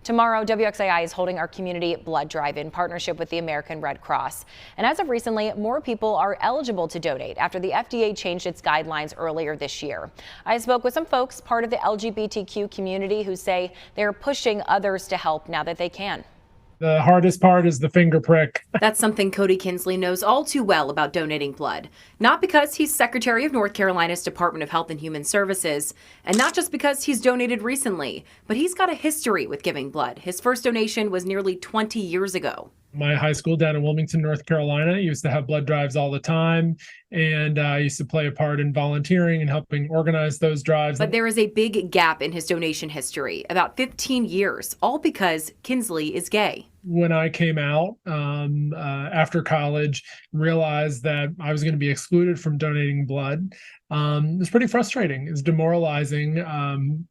Tomorrow, WXAI is holding our community blood drive in partnership with the American Red Cross. And as of recently, more people are eligible to donate after the FDA changed its guidelines earlier this year. I spoke with some folks part of the LGBTQ community who say they're pushing others to help now that they can. The hardest part is the finger prick. That's something Cody Kinsley knows all too well about donating blood. Not because he's Secretary of North Carolina's Department of Health and Human Services, and not just because he's donated recently, but he's got a history with giving blood. His first donation was nearly 20 years ago. My high school down in Wilmington, North Carolina, used to have blood drives all the time, and I used to play a part in volunteering and helping organize those drives. But there is a big gap in his donation history, about 15 years, all because Kinsley is gay. When I came out after college, realized that I was going to be excluded from donating blood. It was pretty frustrating. It was demoralizing.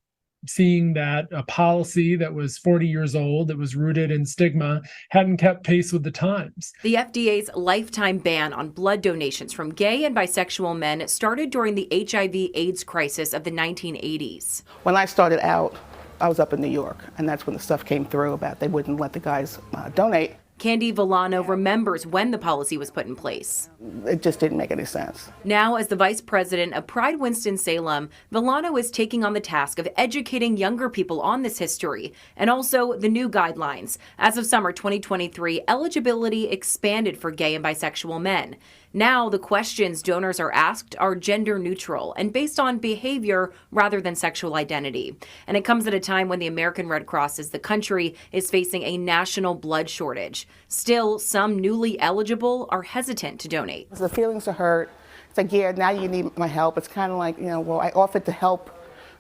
Seeing that a policy that was 40 years old, that was rooted in stigma, hadn't kept pace with the times. The FDA's lifetime ban on blood donations from gay and bisexual men started during the HIV/AIDS crisis of the 1980s. When I started out, I was up in New York, and that's when the stuff came through about they wouldn't let the guys donate. Candy Villano remembers when the policy was put in place. It just didn't make any sense. Now, as the vice president of Pride Winston-Salem, Villano is taking on the task of educating younger people on this history and also the new guidelines. As of summer 2023, eligibility expanded for gay and bisexual men. Now, the questions donors are asked are gender neutral and based on behavior rather than sexual identity. And it comes at a time when the American Red Cross as the country is facing a national blood shortage. Still, some newly eligible are hesitant to donate. The feelings are hurt. It's like, yeah, now you need my help. It's kind of like, well, I offered to help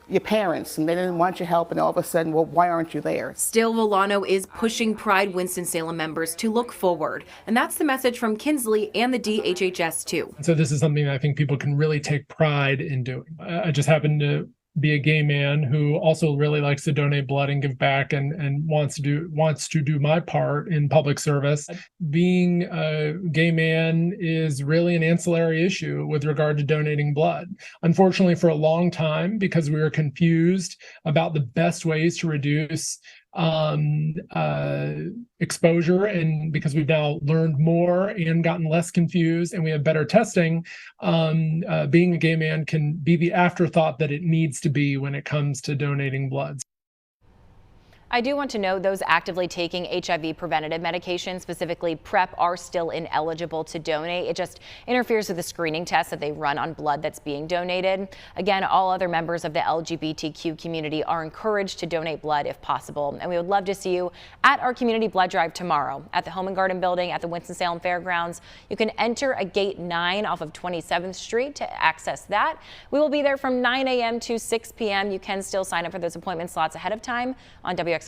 your parents and they didn't want your help, and all of a sudden, well, why aren't you there? Still, Villano is pushing Pride Winston-Salem members to look forward, and that's the message from Kinsley and the DHHS too. So this is something that I think people can really take pride in doing. I just happen to be a gay man who also really likes to donate blood and give back and wants to do my part in public service. Being a gay man is really an ancillary issue with regard to donating blood. Unfortunately, for a long time, because we were confused about the best ways to reduce exposure, and because we've now learned more and gotten less confused and we have better testing, being a gay man can be the afterthought that it needs to be when it comes to donating blood. I do want to note those actively taking HIV preventative medication, specifically PrEP, are still ineligible to donate. It just interferes with the screening test that they run on blood that's being donated. Again, all other members of the LGBTQ community are encouraged to donate blood if possible. And we would love to see you at our community blood drive tomorrow at the Home and Garden Building at the Winston-Salem Fairgrounds. You can enter at gate 9 off of 27th Street to access that. We will be there from 9 a.m. to 6 p.m. You can still sign up for those appointment slots ahead of time on WXAI12.com.